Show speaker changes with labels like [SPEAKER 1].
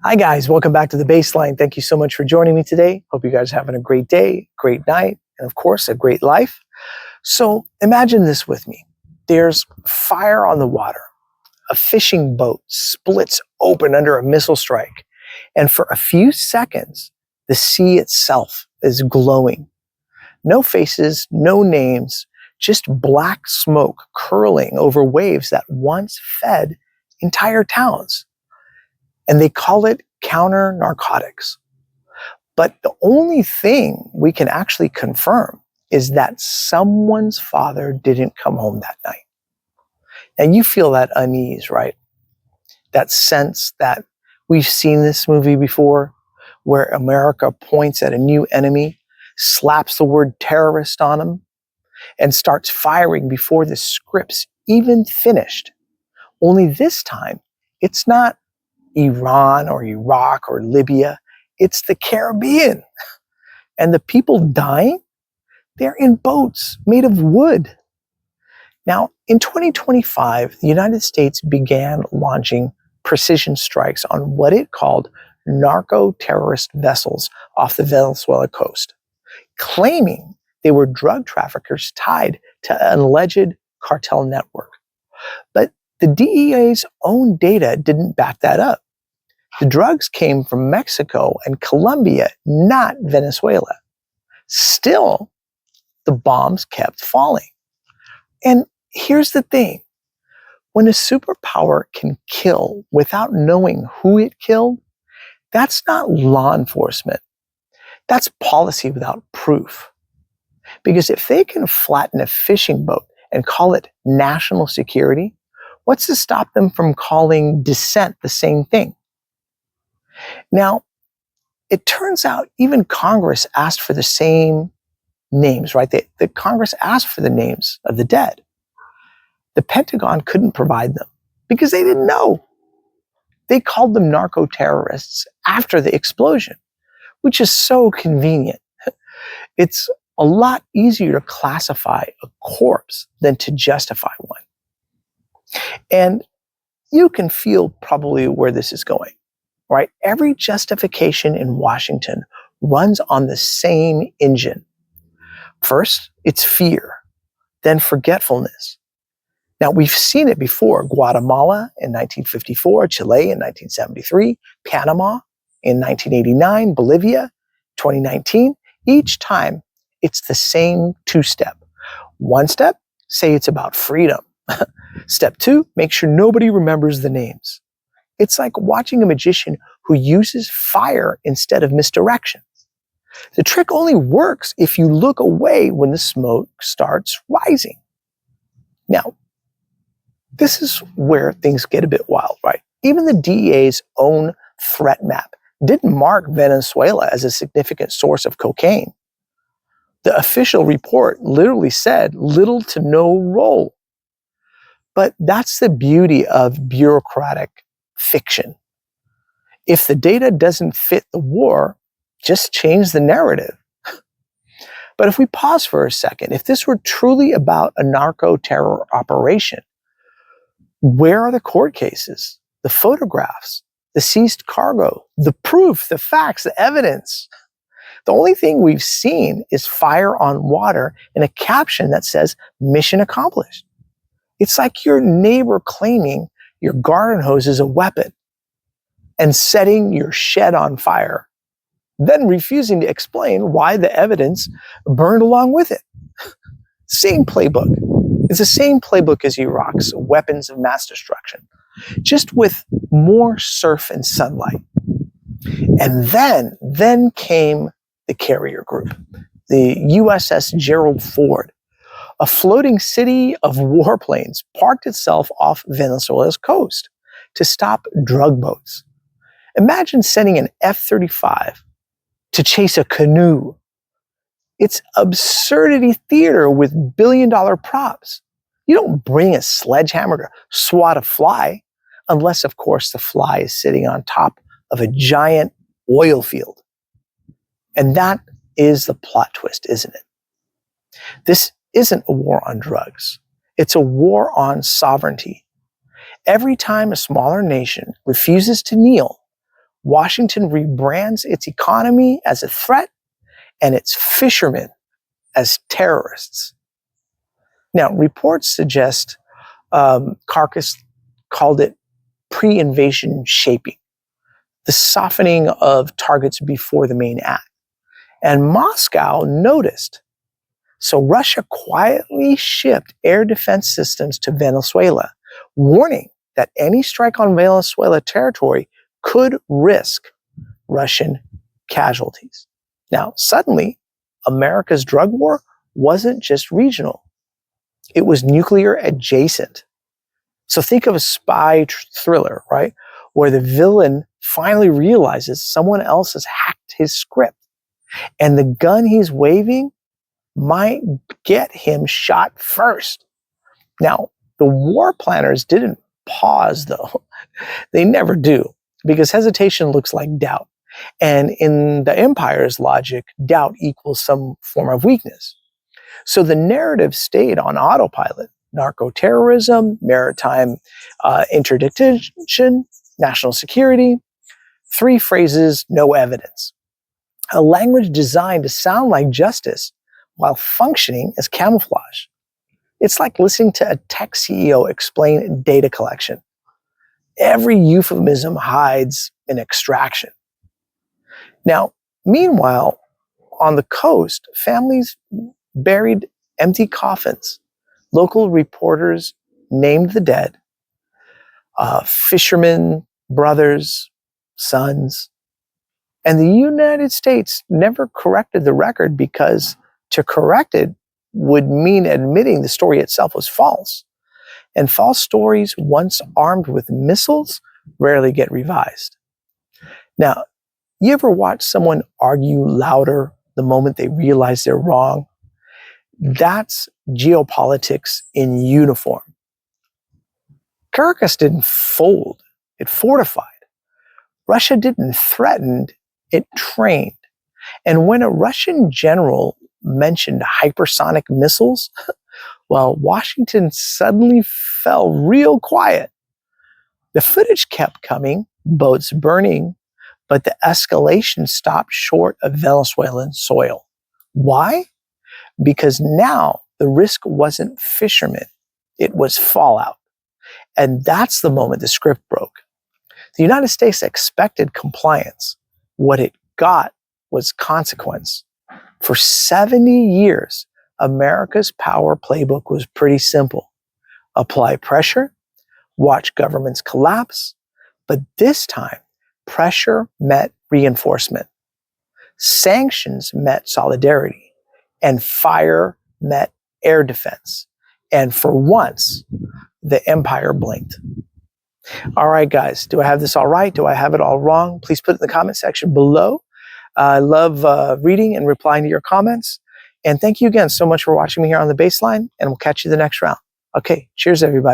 [SPEAKER 1] Hi guys, welcome back to The Baseline. Thank you so much for joining me today. Hope you guys are having a great day, great night, and of course, a great life. So imagine this with me. There's fire on the water. A fishing boat splits open under a missile strike. And for a few seconds, the sea itself is glowing. No faces, no names, just black smoke curling over waves that once fed entire towns. And they call it counter-narcotics. But the only thing we can actually confirm is that someone's father didn't come home that night. And you feel that unease, right? That sense that we've seen this movie before, where America points at a new enemy, slaps the word terrorist on him, and starts firing before the script's even finished. Only this time, it's not Iran or Iraq or Libya. It's the Caribbean. And the people dying, they're in boats made of wood. Now, in 2025, the United States began launching precision strikes on what it called narco-terrorist vessels off the Venezuela coast, claiming they were drug traffickers tied to an alleged cartel network. But the DEA's own data didn't back that up. The drugs came from Mexico and Colombia, not Venezuela. Still, the bombs kept falling. And here's the thing. When a superpower can kill without knowing who it killed, that's not law enforcement. That's policy without proof. Because if they can flatten a fishing boat and call it national security, what's to stop them from calling dissent the same thing? Now, it turns out even Congress asked for the same names, right? The Congress asked for the names of the dead. The Pentagon couldn't provide them because they didn't know. They called them narco-terrorists after the explosion, which is so convenient. It's a lot easier to classify a corpse than to justify one. And you can feel probably where this is going. Right? Every justification in Washington runs on the same engine. First, it's fear, then forgetfulness. Now, we've seen it before. Guatemala in 1954, Chile in 1973, Panama in 1989, Bolivia, 2019. Each time, it's the same two-step. One step, say it's about freedom. Step two, make sure nobody remembers the names. It's like watching a magician who uses fire instead of misdirection. The trick only works if you look away when the smoke starts rising. Now, this is where things get a bit wild, right? Even the DEA's own threat map didn't mark Venezuela as a significant source of cocaine. The official report literally said little to no role. But that's the beauty of bureaucratic fiction. If the data doesn't fit the war, just change the narrative. But if we pause for a second, if this were truly about a narco-terror operation, where are the court cases, the photographs, the seized cargo, the proof, the facts, the evidence? The only thing we've seen is fire on water and a caption that says, "Mission accomplished." It's like your neighbor claiming your garden hose is a weapon and setting your shed on fire, then refusing to explain why the evidence burned along with it. Same playbook. It's the same playbook as Iraq's weapons of mass destruction, just with more surf and sunlight. And then came the carrier group, the USS Gerald Ford. A floating city of warplanes parked itself off Venezuela's coast to stop drug boats. Imagine sending an F-35 to chase a canoe. It's absurdity theater with billion-dollar props. You don't bring a sledgehammer to swat a fly, unless, of course, the fly is sitting on top of a giant oil field. And that is the plot twist, isn't it? This isn't a war on drugs. It's a war on sovereignty. Every time a smaller nation refuses to kneel, Washington rebrands its economy as a threat and its fishermen as terrorists. Now, reports suggest Carcass called it pre-invasion shaping, the softening of targets before the main act. And Moscow noticed. So Russia quietly shipped air defense systems to Venezuela, warning that any strike on Venezuela territory could risk Russian casualties. Now, suddenly, America's drug war wasn't just regional. It was nuclear adjacent. So think of a spy thriller, right? Where the villain finally realizes someone else has hacked his script. And the gun he's waving might get him shot first. Now, the war planners didn't pause, though. They never do, because hesitation looks like doubt. And in the empire's logic, doubt equals some form of weakness. So the narrative stayed on autopilot. Narco-terrorism, maritime interdiction, national security. 3 phrases, no evidence. A language designed to sound like justice while functioning as camouflage. It's like listening to a tech CEO explain data collection. Every euphemism hides an extraction. Now, meanwhile, on the coast, families buried empty coffins. Local reporters named the dead. Fishermen, brothers, sons. And the United States never corrected the record because to correct it would mean admitting the story itself was false. And false stories, once armed with missiles, rarely get revised. Now, you ever watch someone argue louder the moment they realize they're wrong? That's geopolitics in uniform. Caracas didn't fold, it fortified. Russia didn't threaten, it trained. And when a Russian general mentioned hypersonic missiles, well, Washington suddenly fell real quiet. The footage kept coming, boats burning, but the escalation stopped short of Venezuelan soil. Why? Because now the risk wasn't fishermen, it was fallout. And that's the moment the script broke. The United States expected compliance. What it got was consequence. For 70 years, America's power playbook was pretty simple. Apply pressure, watch governments collapse, but this time, pressure met reinforcement. Sanctions met solidarity, and fire met air defense. And for once, the empire blinked. All right, guys, do I have this all right? Do I have it all wrong? Please put it in the comment section below. I love reading and replying to your comments. And thank you again so much for watching me here on The Baseline, and we'll catch you the next round. Okay, cheers, everybody.